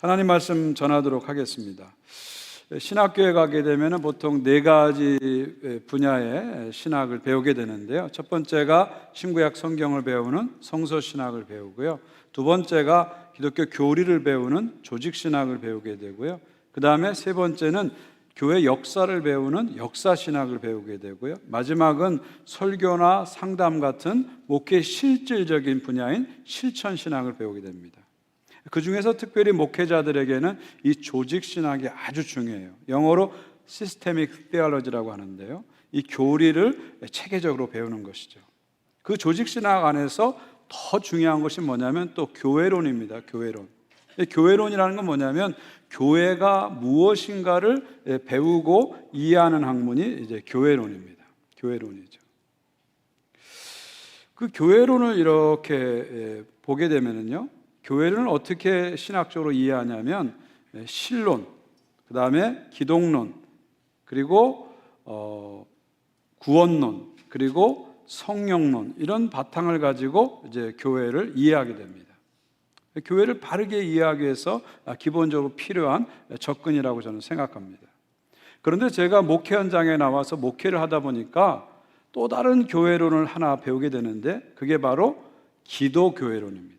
하나님 말씀 전하도록 하겠습니다. 신학교에 가게 되면 보통 4가지 분야의 신학을 배우게 되는데요. 첫 번째가 신구약 성경을 배우는 성서신학을 배우고요. 두 번째가 기독교 교리를 배우는 조직신학을 배우게 되고요. 그 다음에 세 번째는 교회 역사를 배우는 역사신학을 배우게 되고요. 마지막은 설교나 상담 같은 목회 실질적인 분야인 실천신학을 배우게 됩니다. 그 중에서 특별히 목회자들에게는 이 조직신학이 아주 중요해요. 영어로 Systemic Theology라고 하는데요, 이 교리를 체계적으로 배우는 것이죠. 그 조직신학 안에서 더 중요한 것이 뭐냐면 또 교회론입니다. 교회론. 교회론이라는 건 뭐냐면 교회가 무엇인가를 배우고 이해하는 학문이 이제 교회론입니다. 교회론이죠. 그 교회론을 이렇게 보게 되면은요, 교회를 어떻게 신학적으로 이해하냐면 신론, 그 다음에 기독론, 그리고 구원론, 그리고 성령론, 이런 바탕을 가지고 이제 교회를 이해하게 됩니다. 교회를 바르게 이해하기 위해서 기본적으로 필요한 접근이라고 저는 생각합니다. 그런데 제가 목회 현장에 나와서 목회를 하다 보니까 또 다른 교회론을 하나 배우게 되는데 그게 바로 기도교회론입니다.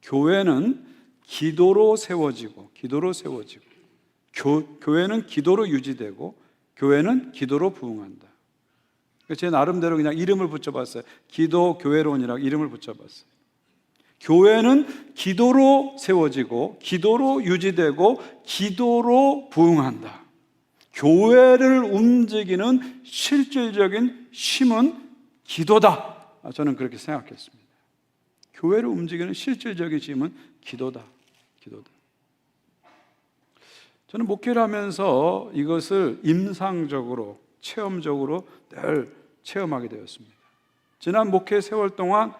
교회는 기도로 세워지고, 교회는 기도로 유지되고, 교회는 기도로 부흥한다. 제 나름대로 그냥 이름을 붙여봤어요. 기도교회론이라고 이름을 붙여봤어요. 교회는 기도로 세워지고, 기도로 유지되고, 기도로 부흥한다. 교회를 움직이는 실질적인 힘은 기도다. 저는 그렇게 생각했습니다. 교회를 움직이는 실질적인 힘은 기도다. 저는 목회를 하면서 이것을 임상적으로, 체험적으로 늘 체험하게 되었습니다. 지난 목회 세월 동안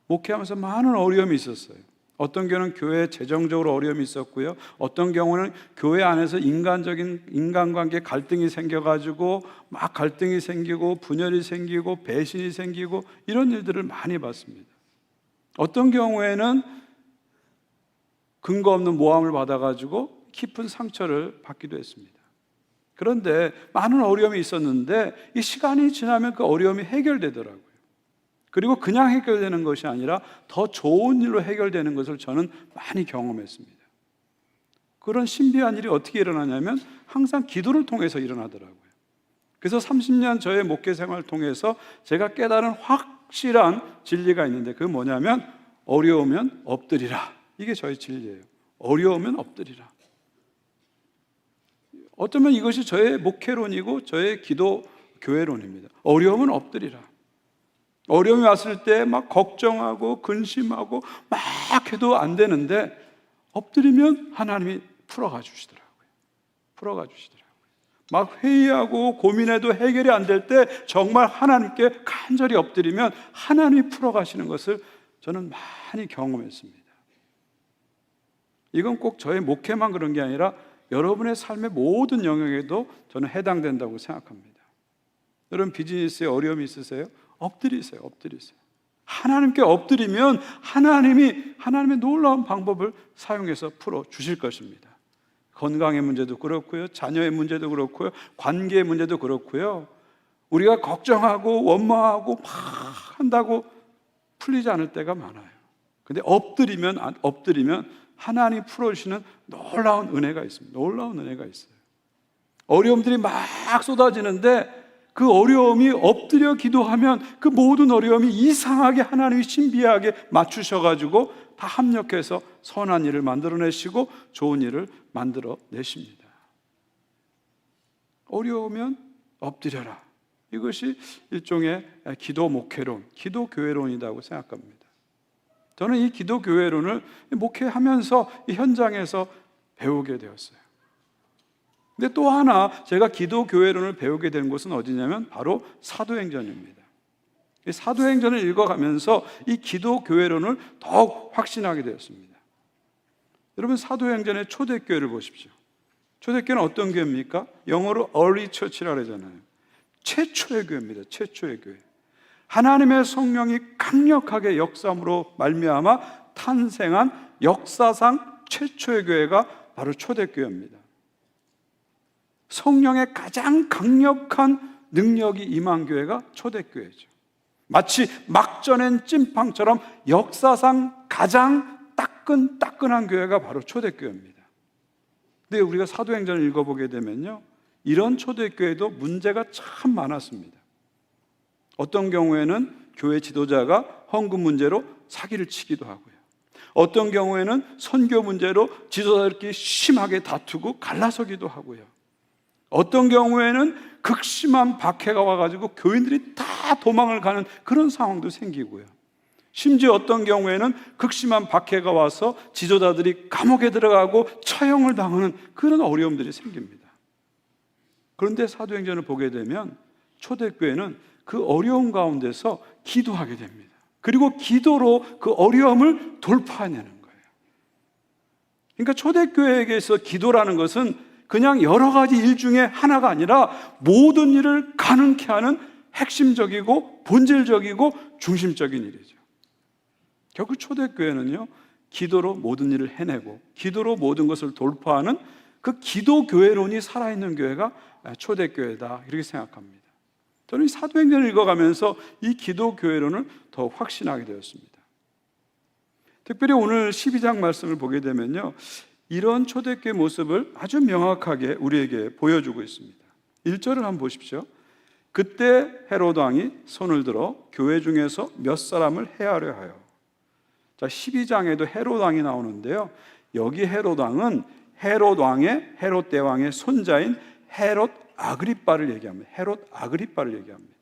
목회하면서 많은 어려움이 있었어요. 어떤 경우는 교회 재정적으로 어려움이 있었고요. 어떤 경우는 교회 안에서 인간관계 갈등이 생겨가지고 막 갈등이 생기고 분열이 생기고 배신이 생기고 이런 일들을 많이 봤습니다. 어떤 경우에는 근거 없는 모함을 받아가지고 깊은 상처를 받기도 했습니다. 그런데 많은 어려움이 있었는데 이 시간이 지나면 그 어려움이 해결되더라고요. 그리고 그냥 해결되는 것이 아니라 더 좋은 일로 해결되는 것을 저는 많이 경험했습니다. 그런 신비한 일이 어떻게 일어나냐면 항상 기도를 통해서 일어나더라고요. 그래서 30년 저의 목회 생활을 통해서 제가 깨달은 확실한 진리가 있는데 그게 뭐냐면 어려우면 엎드리라. 이게 저의 진리예요. 어려우면 엎드리라. 어쩌면 이것이 저의 목회론이고 저의 기도 교회론입니다. 어려우면 엎드리라. 어려움이 왔을 때 막 걱정하고 근심하고 막 해도 안 되는데 엎드리면 하나님이 풀어가 주시더라고요. 막 회의하고 고민해도 해결이 안 될 때 정말 하나님께 간절히 엎드리면 하나님이 풀어가시는 것을 저는 많이 경험했습니다. 이건 꼭 저의 목회만 그런 게 아니라 여러분의 삶의 모든 영역에도 저는 해당된다고 생각합니다. 여러분 비즈니스에 어려움이 있으세요? 엎드리세요. 하나님께 엎드리면 하나님의 놀라운 방법을 사용해서 풀어 주실 것입니다. 건강의 문제도 그렇고요, 자녀의 문제도 그렇고요, 관계의 문제도 그렇고요. 우리가 걱정하고 원망하고 막 한다고 풀리지 않을 때가 많아요. 근데 엎드리면 하나님이 풀어주시는 놀라운 은혜가 있습니다. 어려움들이 막 쏟아지는데 그 어려움이 엎드려 기도하면 그 모든 어려움이 이상하게 하나님이 신비하게 맞추셔가지고 다 합력해서 선한 일을 만들어내시고 좋은 일을 만들어내십니다. 어려우면 엎드려라. 이것이 일종의 기도 목회론, 기도 교회론이라고 생각합니다. 저는 이 기도 교회론을 목회하면서 이 현장에서 배우게 되었어요. 근데 또 하나 제가 기도 교회론을 배우게 된 곳은 어디냐면 바로 사도행전입니다. 이 사도행전을 읽어가면서 이 기도 교회론을 더욱 확신하게 되었습니다. 여러분 사도행전의 초대교회를 보십시오. 초대교회는 어떤 교회입니까? 영어로 early church라고 하잖아요. 최초의 교회입니다. 최초의 교회. 하나님의 성령이 강력하게 역사함으로 말미암아 탄생한 역사상 최초의 교회가 바로 초대교회입니다. 성령의 가장 강력한 능력이 임한 교회가 초대교회죠. 마치 막 전엔 찐빵처럼 역사상 가장 따끈따끈한 교회가 바로 초대교회입니다. 근데 우리가 사도행전을 읽어보게 되면요, 이런 초대교회도 문제가 참 많았습니다. 어떤 경우에는 교회 지도자가 헌금 문제로 사기를 치기도 하고요, 어떤 경우에는 선교 문제로 지도자들끼리 심하게 다투고 갈라서기도 하고요, 어떤 경우에는 극심한 박해가 와가지고 교인들이 다 도망을 가는 그런 상황도 생기고요, 심지어 어떤 경우에는 극심한 박해가 와서 지도자들이 감옥에 들어가고 처형을 당하는 그런 어려움들이 생깁니다. 그런데 사도행전을 보게 되면 초대교회는 그 어려움 가운데서 기도하게 됩니다. 그리고 기도로 그 어려움을 돌파해내는 거예요. 그러니까 초대교회에게서 기도라는 것은 그냥 여러 가지 일 중에 하나가 아니라 모든 일을 가능케 하는 핵심적이고 본질적이고 중심적인 일이죠. 결국 초대교회는요, 기도로 모든 일을 해내고 기도로 모든 것을 돌파하는 그 기도교회론이 살아있는 교회가 초대교회다, 이렇게 생각합니다. 저는 이 사도행전을 읽어가면서 이 기도교회론을 더 확신하게 되었습니다. 특별히 오늘 12장 말씀을 보게 되면요, 이런 초대교회 모습을 아주 명확하게 우리에게 보여주고 있습니다. 1절을 한번 보십시오. 그때 헤롯 왕이 손을 들어 교회 중에서 몇 사람을 해하려 하여. 자, 12장에도 헤롯 왕이 나오는데요, 여기 헤롯 왕은 헤롯 왕의, 헤롯 대왕의 손자인 헤롯 아그리빠를 얘기합니다. 헤롯 아그리빠를 얘기합니다.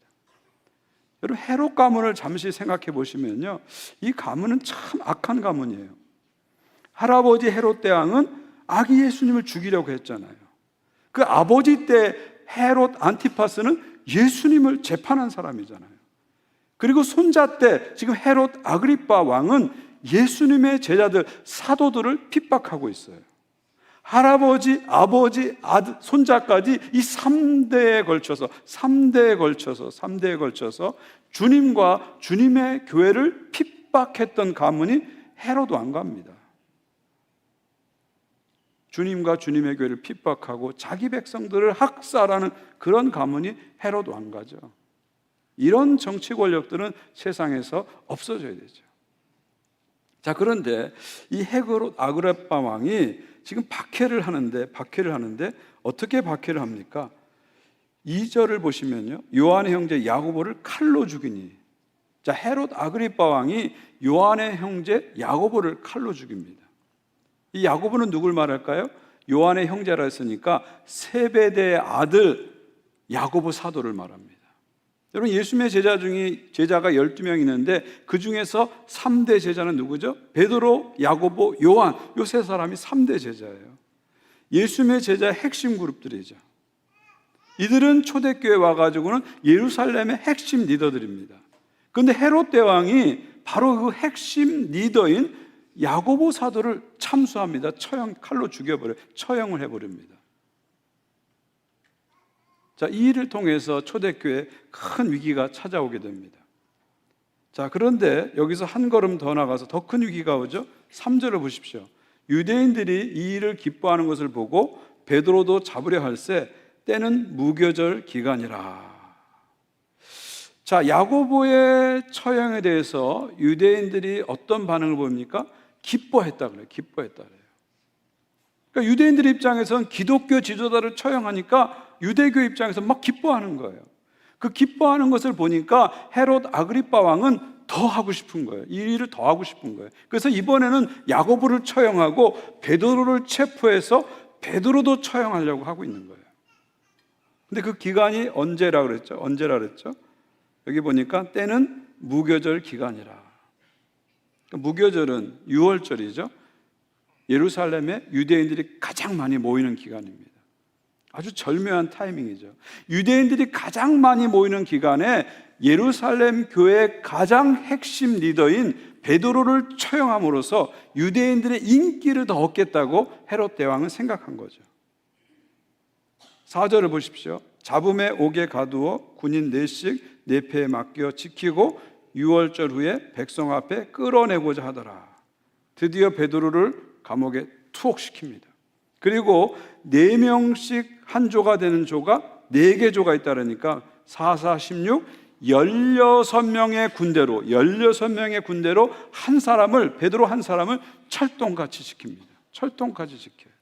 여러분, 헤롯 가문을 잠시 생각해 보시면요, 이 가문은 참 악한 가문이에요. 할아버지 헤롯 대왕은 아기 예수님을 죽이려고 했잖아요. 그 아버지 때 헤롯 안티파스는 예수님을 재판한 사람이잖아요. 그리고 손자 때 지금 헤롯 아그리빠 왕은 예수님의 제자들, 사도들을 핍박하고 있어요. 할아버지, 아버지, 아들, 손자까지 이 3대에 걸쳐서 주님과 주님의 교회를 핍박했던 가문이 헤롯 왕가입니다. 주님과 주님의 교회를 핍박하고 자기 백성들을 학살하는 그런 가문이 헤롯 왕가죠. 이런 정치 권력들은 세상에서 없어져야 되죠. 자, 그런데 이 헤롯 아그리빠 왕이 지금 박해를 하는데 어떻게 박해를 합니까? 2절을 보시면요, 요한의 형제 야고보를 칼로 죽이니. 자, 헤롯 아그리빠 왕이 요한의 형제 야고보를 칼로 죽입니다. 이 야고보는 누굴 말할까요? 요한의 형제라 했으니까 세베대의 아들 야고보 사도를 말합니다. 여러분, 예수님의 제자가 12명 있는데 그 중에서 3대 제자는 누구죠? 베드로, 야고보, 요한, 요 세 사람이 3대 제자예요. 예수님의 제자의 핵심 그룹들이죠. 이들은 초대교회에 와가지고는 예루살렘의 핵심 리더들입니다. 그런데 헤롯 대왕이 바로 그 핵심 리더인 야고보 사도를 참수합니다. 칼로 죽여버려요. 처형을 해버립니다. 자, 이 일을 통해서 초대교회에 큰 위기가 찾아오게 됩니다. 자, 그런데 여기서 한 걸음 더 나가서 더 큰 위기가 오죠. 3절을 보십시오. 유대인들이 이 일을 기뻐하는 것을 보고 베드로도 잡으려 할새 때는 무교절 기간이라. 자, 야고보의 처형에 대해서 유대인들이 어떤 반응을 보입니까? 기뻐했다 그래요. 기뻐했다 그래요. 그러니까 유대인들 입장에서는 기독교 지도자를 처형하니까 유대교 입장에서 막 기뻐하는 거예요. 그 기뻐하는 것을 보니까 헤롯 아그리빠 왕은 더 하고 싶은 거예요. 이 일을 더 하고 싶은 거예요. 그래서 이번에는 야고보를 처형하고 베드로를 체포해서 베드로도 처형하려고 하고 있는 거예요. 근데 그 기간이 언제라 그랬죠? 여기 보니까 때는 무교절 기간이라. 무교절은 6월절이죠. 예루살렘에 유대인들이 가장 많이 모이는 기간입니다. 아주 절묘한 타이밍이죠. 유대인들이 가장 많이 모이는 기간에 예루살렘 교회의 가장 핵심 리더인 베드로를 처형함으로써 유대인들의 인기를 더 얻겠다고 헤롯 대왕은 생각한 거죠. 4절을 보십시오. 잡음에 옥에 가두어 군인 4씩 4패에 맡겨 지키고 6월절 후에 백성 앞에 끌어내고자 하더라. 드디어 베드로를 감옥에 투옥시킵니다. 그리고 4명씩 한 조가 되는 조가 4개 조가 있다니까 4, 4, 16, 16명의 군대로 한 사람을, 베드로 한 사람을 철동같이 지킵니다. 철동같이 지켜요.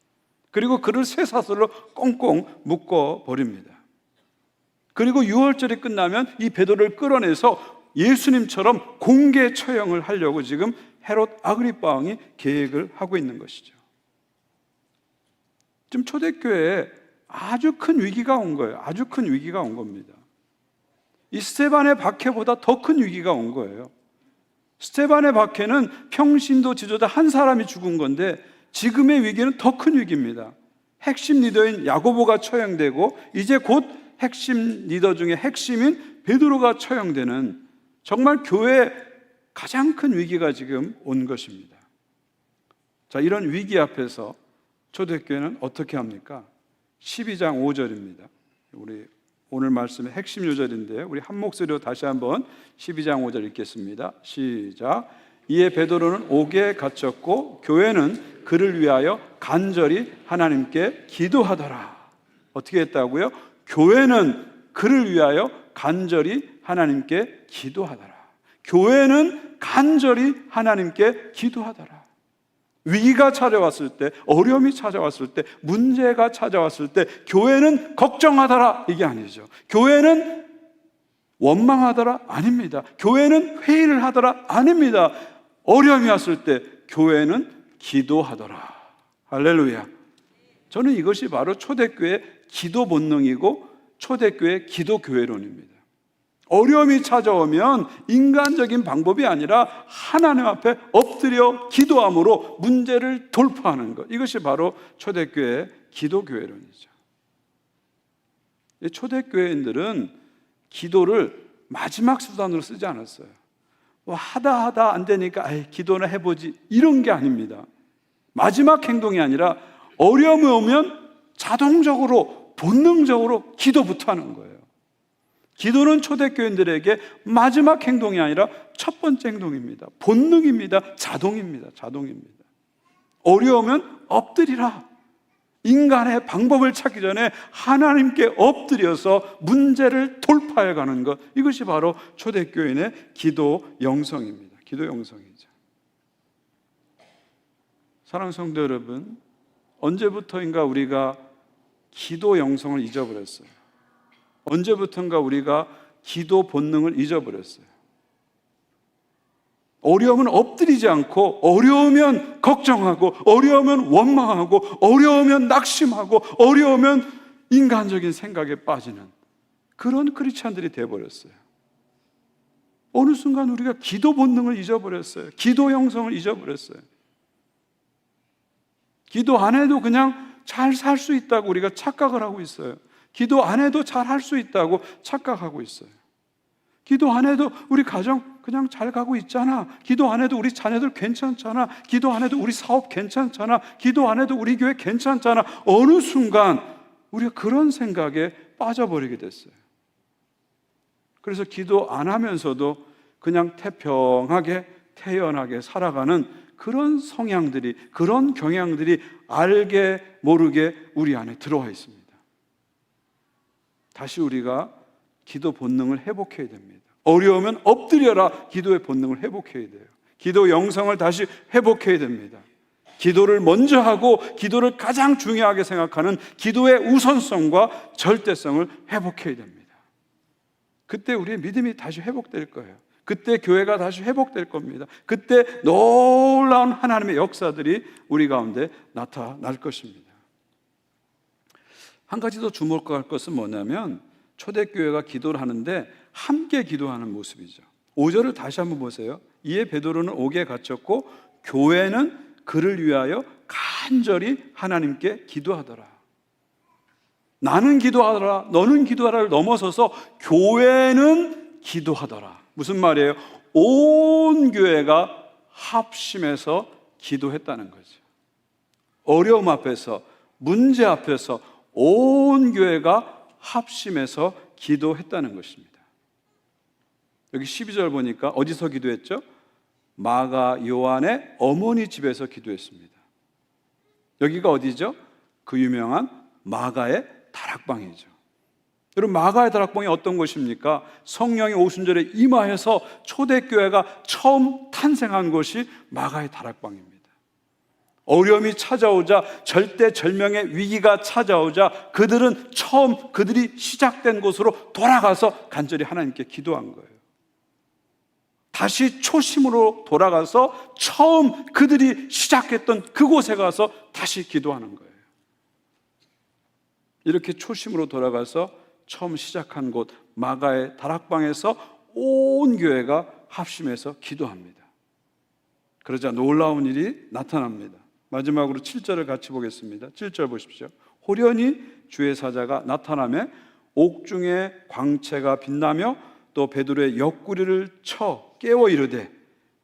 그리고 그를 쇠사슬로 꽁꽁 묶어 버립니다. 그리고 6월절이 끝나면 이 베드로를 끌어내서 예수님처럼 공개 처형을 하려고 지금 헤롯 아그리파 왕이 계획을 하고 있는 것이죠. 지금 초대교회에 아주 큰 위기가 온 거예요. 아주 큰 위기가 온 겁니다. 이 스데반의 박해보다 더 큰 위기가 온 거예요. 스데반의 박해는 평신도 지도자 한 사람이 죽은 건데 지금의 위기는 더 큰 위기입니다. 핵심 리더인 야고보가 처형되고 이제 곧 핵심 리더 중에 핵심인 베드로가 처형되는 정말 교회의 가장 큰 위기가 지금 온 것입니다. 자, 이런 위기 앞에서 초대교회는 어떻게 합니까? 12장 5절입니다. 우리 오늘 말씀의 핵심 요절인데 우리 한 목소리로 다시 한번 12장 5절 읽겠습니다. 시작. 이에 베드로는 옥에 갇혔고 교회는 그를 위하여 간절히 하나님께 기도하더라. 어떻게 했다고요? 교회는 그를 위하여 간절히 하나님께 기도하더라. 교회는 간절히 하나님께 기도하더라. 위기가 찾아왔을 때, 어려움이 찾아왔을 때, 문제가 찾아왔을 때 교회는 걱정하더라 이게 아니죠. 교회는 원망하더라 아닙니다. 교회는 회의를 하더라 아닙니다. 어려움이 왔을 때 교회는 기도하더라. 할렐루야. 저는 이것이 바로 초대교회의 기도 본능이고 초대교회의 기도교회론입니다. 어려움이 찾아오면 인간적인 방법이 아니라 하나님 앞에 엎드려 기도함으로 문제를 돌파하는 것, 이것이 바로 초대교회의 기도교회론이죠. 초대교회인들은 기도를 마지막 수단으로 쓰지 않았어요. 뭐 하다 안 되니까 기도나 해보지 이런 게 아닙니다. 마지막 행동이 아니라 어려움이 오면 자동적으로 본능적으로 기도부터 하는 거예요. 기도는 초대교인들에게 마지막 행동이 아니라 첫 번째 행동입니다. 본능입니다. 자동입니다. 어려우면 엎드리라. 인간의 방법을 찾기 전에 하나님께 엎드려서 문제를 돌파해 가는 것, 이것이 바로 초대교인의 기도 영성입니다. 기도 영성이죠. 사랑하는 성도 여러분, 언제부터인가 우리가 기도 영성을 잊어버렸어요. 언제부턴가 우리가 기도 본능을 잊어버렸어요. 어려우면 엎드리지 않고, 어려우면 걱정하고, 어려우면 원망하고, 어려우면 낙심하고, 어려우면 인간적인 생각에 빠지는 그런 크리스찬들이 되어버렸어요. 어느 순간 우리가 기도 본능을 잊어버렸어요. 기도 영성을 잊어버렸어요. 기도 안 해도 그냥 잘 살 수 있다고 우리가 착각을 하고 있어요. 기도 안 해도 잘 할 수 있다고 착각하고 있어요. 기도 안 해도 우리 가정 그냥 잘 가고 있잖아. 기도 안 해도 우리 자녀들 괜찮잖아. 기도 안 해도 우리 사업 괜찮잖아. 기도 안 해도 우리 교회 괜찮잖아. 어느 순간 우리가 그런 생각에 빠져버리게 됐어요. 그래서 기도 안 하면서도 그냥 태평하게 태연하게 살아가는 그런 성향들이, 그런 경향들이 알게 모르게 우리 안에 들어와 있습니다. 다시 우리가 기도 본능을 회복해야 됩니다. 어려우면 엎드려라. 기도의 본능을 회복해야 돼요. 기도 영성을 다시 회복해야 됩니다. 기도를 먼저 하고 기도를 가장 중요하게 생각하는 기도의 우선성과 절대성을 회복해야 됩니다. 그때 우리의 믿음이 다시 회복될 거예요. 그때 교회가 다시 회복될 겁니다. 그때 놀라운 하나님의 역사들이 우리 가운데 나타날 것입니다. 한 가지 더 주목할 것은 뭐냐면 초대교회가 기도를 하는데 함께 기도하는 모습이죠. 5절을 다시 한번 보세요. 이에 베드로는 옥에 갇혔고 교회는 그를 위하여 간절히 하나님께 기도하더라. 나는 기도하더라, 너는 기도하라를 넘어서서 교회는 기도하더라. 무슨 말이에요? 온 교회가 합심해서 기도했다는 거죠. 어려움 앞에서, 문제 앞에서 온 교회가 합심해서 기도했다는 것입니다. 여기 12절 보니까 어디서 기도했죠? 마가 요한의 어머니 집에서 기도했습니다. 여기가 어디죠? 그 유명한 마가의 다락방이죠. 여러분, 마가의 다락방이 어떤 곳입니까? 성령이 오순절에 임하여서 초대교회가 처음 탄생한 곳이 마가의 다락방입니다. 어려움이 찾아오자, 절대절명의 위기가 찾아오자 그들은 처음 그들이 시작된 곳으로 돌아가서 간절히 하나님께 기도한 거예요. 다시 초심으로 돌아가서 처음 그들이 시작했던 그곳에 가서 다시 기도하는 거예요. 이렇게 초심으로 돌아가서 처음 시작한 곳 마가의 다락방에서 온 교회가 합심해서 기도합니다. 그러자 놀라운 일이 나타납니다. 마지막으로 7절을 같이 보겠습니다. 7절 보십시오. 호련히 주의 사자가 나타나며 옥중에 광채가 빛나며 또 베드로의 옆구리를 쳐 깨워 이르되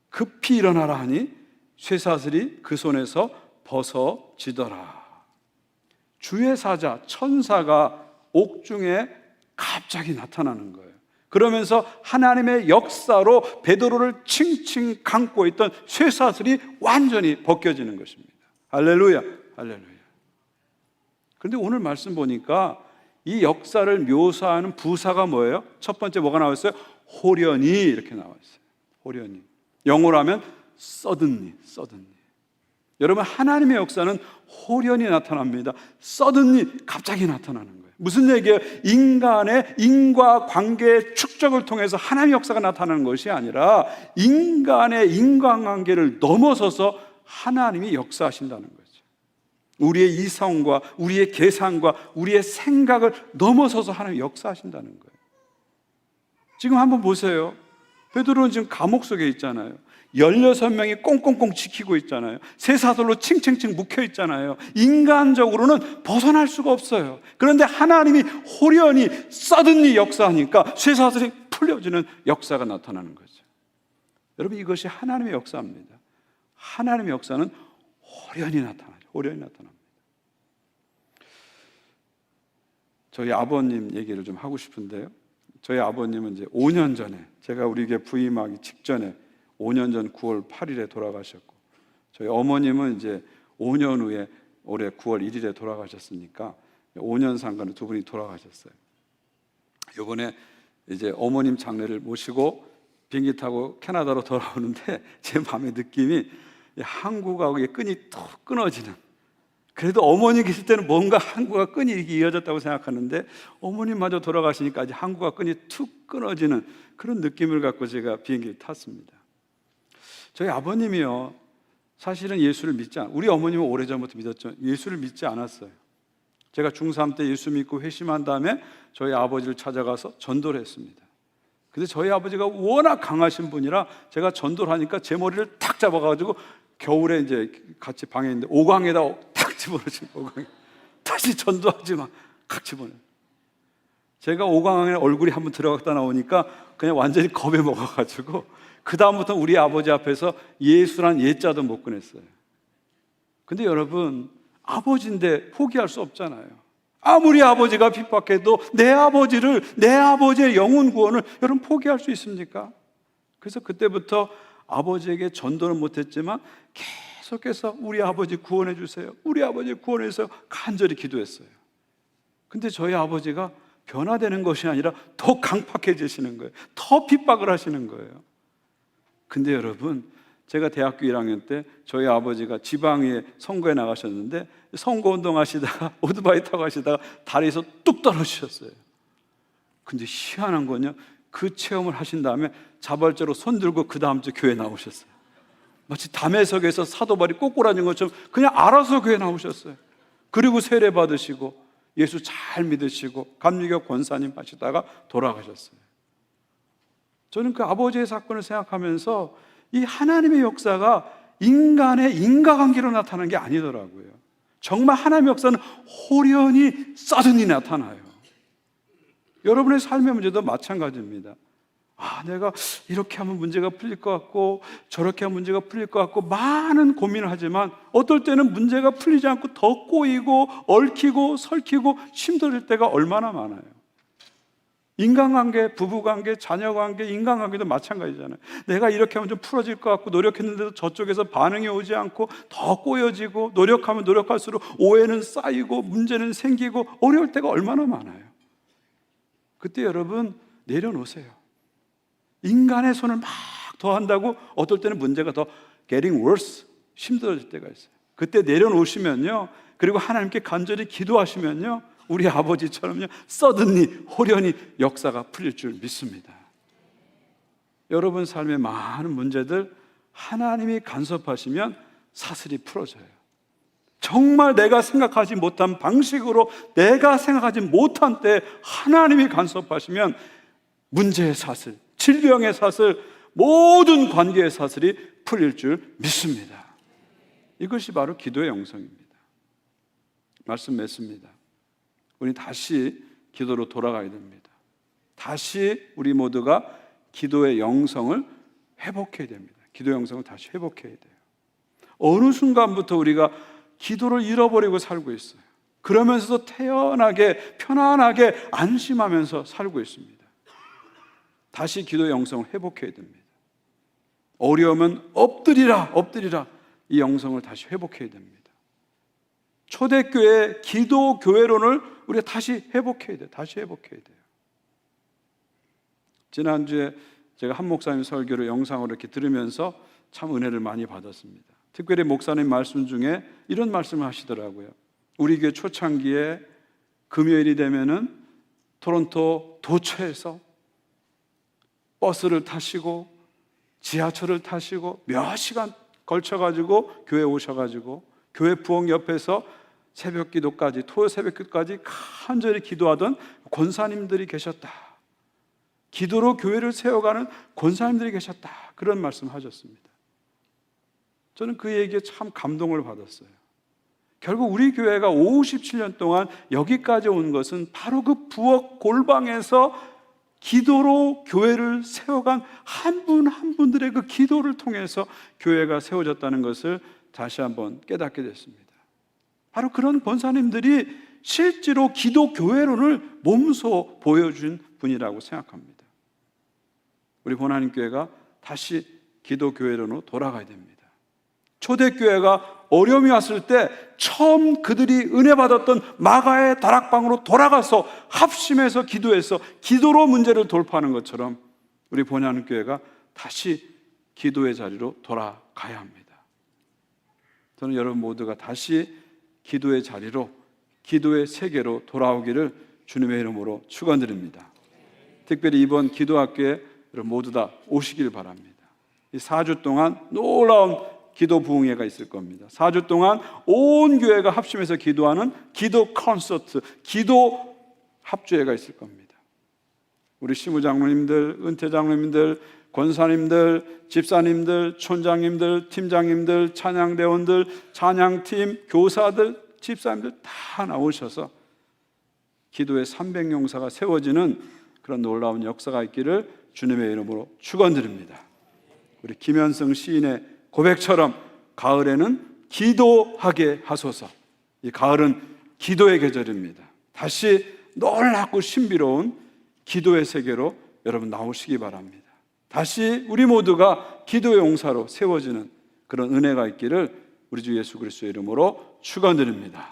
급히 일어나라 하니 쇠사슬이 그 손에서 벗어지더라. 주의 사자, 천사가 옥중에 갑자기 나타나는 거예요. 그러면서 하나님의 역사로 베드로를 칭칭 감고 있던 쇠사슬이 완전히 벗겨지는 것입니다. 할렐루야, 할렐루야. 그런데 오늘 말씀 보니까 이 역사를 묘사하는 부사가 뭐예요? 첫 번째 뭐가 나왔어요? 호련히 이렇게 나왔어요. 호련히. 영어로 하면 suddenly. 여러분, 하나님의 역사는 호련히 나타납니다. suddenly, 갑자기 나타나는 거예요. 무슨 얘기예요? 인간의 인과관계의 축적을 통해서 하나님의 역사가 나타나는 것이 아니라 인간의 인간관계를 넘어서서 하나님이 역사하신다는 거죠. 우리의 이성과 우리의 계산과 우리의 생각을 넘어서서 하나님이 역사하신다는 거예요. 지금 한번 보세요. 베드로는 지금 감옥 속에 있잖아요. 16명이 꽁꽁꽁 지키고 있잖아요. 쇠사슬로 칭칭칭 묶여 있잖아요. 인간적으로는 벗어날 수가 없어요. 그런데 하나님이 호련히 suddenly 역사하니까 쇠사슬이 풀려지는 역사가 나타나는 거죠. 여러분, 이것이 하나님의 역사입니다. 하나님의 역사는 호련히 나타나죠. 호련히 나타납니다. 저희 아버님 얘기를 좀 하고 싶은데요. 저희 아버님은 이제 5년 전에, 제가 우리 교회 부임하기 직전에 5년 전 9월 8일에 돌아가셨고, 저희 어머님은 이제 5년 후에 올해 9월 1일에 돌아가셨으니까 5년 상간에 두 분이 돌아가셨어요. 이번에 이제 어머님 장례를 모시고 비행기 타고 캐나다로 돌아오는데 제 마음의 느낌이 한국하고 끈이 툭 끊어지는, 그래도 어머니 계실 때는 뭔가 한국과 끈이 이렇게 이어졌다고 생각하는데 어머님마저 돌아가시니까 아직 한국과 끈이 툭 끊어지는 그런 느낌을 갖고 제가 비행기를 탔습니다. 저희 아버님이요, 사실은 예수를 믿지 않아요. 우리 어머님은 오래전부터 믿었죠. 예수를 믿지 않았어요. 제가 중3 때 예수 믿고 회심한 다음에 저희 아버지를 찾아가서 전도를 했습니다. 근데 저희 아버지가 워낙 강하신 분이라 제가 전도를 하니까 제 머리를 탁 잡아가지고 겨울에 이제 같이 방에 있는데 오강에다 탁 집어넣으신 오강에 다시 전도하지 마, 탁 집어넣어요. 제가 오강에 얼굴이 한번 들어갔다 나오니까 그냥 완전히 겁에 먹어가지고 그 다음부터 우리 아버지 앞에서 예수란 예자도 못 꺼냈어요. 근데 여러분, 아버지인데 포기할 수 없잖아요. 아무리 아버지가 핍박해도 내 아버지의 영혼 구원을 여러분 포기할 수 있습니까? 그래서 그때부터 아버지에게 전도는 못했지만 계속해서 우리 아버지 구원해 주세요, 우리 아버지 구원해 주세요 간절히 기도했어요. 근데 저희 아버지가 변화되는 것이 아니라 더 강팍해지시는 거예요. 더 핍박을 하시는 거예요. 근데 여러분, 제가 대학교 1학년 때 저희 아버지가 지방에 선거에 나가셨는데 선거운동 하시다가 오토바이 타고 하시다가 다리에서 뚝 떨어지셨어요. 근데 희한한 건요, 그 체험을 하신 다음에 자발적으로 손 들고 그 다음 주 교회 나오셨어요. 마치 담에석에서 사도발이 꼬꾸라진 것처럼 그냥 알아서 교회 나오셨어요. 그리고 세례 받으시고 예수 잘 믿으시고 감리교 권사님 하시다가 돌아가셨어요. 저는 그 아버지의 사건을 생각하면서 이 하나님의 역사가 인간의 인과관계로 나타나는 게 아니더라고요. 정말 하나님의 역사는 호련히 suddenly 나타나요. 여러분의 삶의 문제도 마찬가지입니다. 내가 이렇게 하면 문제가 풀릴 것 같고 저렇게 하면 문제가 풀릴 것 같고 많은 고민을 하지만 어떨 때는 문제가 풀리지 않고 더 꼬이고 얽히고 설키고 힘들 때가 얼마나 많아요. 인간관계, 부부관계, 자녀관계, 인간관계도 마찬가지잖아요. 내가 이렇게 하면 좀 풀어질 것 같고 노력했는데도 저쪽에서 반응이 오지 않고 더 꼬여지고, 노력하면 노력할수록 오해는 쌓이고 문제는 생기고 어려울 때가 얼마나 많아요. 그때 여러분 내려놓으세요. 인간의 손을 막 더한다고 어떨 때는 문제가 더 getting worse, 힘들어질 때가 있어요. 그때 내려놓으시면요, 그리고 하나님께 간절히 기도하시면요, 우리 아버지처럼요, suddenly, 호련히 역사가 풀릴 줄 믿습니다. 여러분 삶의 많은 문제들 하나님이 간섭하시면 사슬이 풀어져요. 정말 내가 생각하지 못한 방식으로, 내가 생각하지 못한 때 하나님이 간섭하시면 문제의 사슬, 질병의 사슬, 모든 관계의 사슬이 풀릴 줄 믿습니다. 이것이 바로 기도의 영성입니다. 말씀 맺습니다. 우리 다시 기도로 돌아가야 됩니다. 다시 우리 모두가 기도의 영성을 회복해야 됩니다. 기도의 영성을 다시 회복해야 돼요. 어느 순간부터 우리가 기도를 잃어버리고 살고 있어요. 그러면서도 태연하게, 편안하게, 안심하면서 살고 있습니다. 다시 기도의 영성을 회복해야 됩니다. 어려우면 엎드리라, 엎드리라. 이 영성을 다시 회복해야 됩니다. 초대교회 기도 교회론을 우리가 다시 회복해야 돼요. 다시 회복해야 돼요. 지난주에 제가 한 목사님 설교를 영상으로 이렇게 들으면서 참 은혜를 많이 받았습니다. 특별히 목사님 말씀 중에 이런 말씀을 하시더라고요. 우리 교회 초창기에 금요일이 되면은 토론토 도처에서 버스를 타시고 지하철을 타시고 몇 시간 걸쳐가지고 교회 오셔가지고 교회 부엌 옆에서 새벽 기도까지, 토요 새벽 기도까지 간절히 기도하던 권사님들이 계셨다. 기도로 교회를 세워가는 권사님들이 계셨다. 그런 말씀 하셨습니다. 저는 그 얘기에 참 감동을 받았어요. 결국 우리 교회가 57년 동안 여기까지 온 것은 바로 그 부엌 골방에서 기도로 교회를 세워간 한 분 한 분들의 그 기도를 통해서 교회가 세워졌다는 것을 다시 한번 깨닫게 됐습니다. 바로 그런 권사님들이 실제로 기도 교회론을 몸소 보여준 분이라고 생각합니다. 우리 본하님교회가 다시 기도 교회론으로 돌아가야 됩니다. 초대교회가 어려움이 왔을 때 처음 그들이 은혜 받았던 마가의 다락방으로 돌아가서 합심해서 기도해서 기도로 문제를 돌파하는 것처럼 우리 본향교회가 다시 기도의 자리로 돌아가야 합니다. 저는 여러분 모두가 다시 기도의 자리로, 기도의 세계로 돌아오기를 주님의 이름으로 축원드립니다. 특별히 이번 기도학교에 여러분 모두 다 오시길 바랍니다. 이 4주 동안 놀라운 기도 부흥회가 있을 겁니다. 4주 동안 온 교회가 합심해서 기도하는 기도 콘서트, 기도 합주회가 있을 겁니다. 우리 시무장로님들, 은퇴장로님들, 권사님들, 집사님들, 촌장님들, 팀장님들, 찬양대원들, 찬양팀, 교사들, 집사님들 다 나오셔서 기도의 300용사가 세워지는 그런 놀라운 역사가 있기를 주님의 이름으로 축원드립니다. 우리 김현성 시인의 고백처럼 가을에는 기도하게 하소서. 이 가을은 기도의 계절입니다. 다시 놀랍고 신비로운 기도의 세계로 여러분 나오시기 바랍니다. 다시 우리 모두가 기도의 용사로 세워지는 그런 은혜가 있기를 우리 주 예수 그리스도의 이름으로 축원드립니다.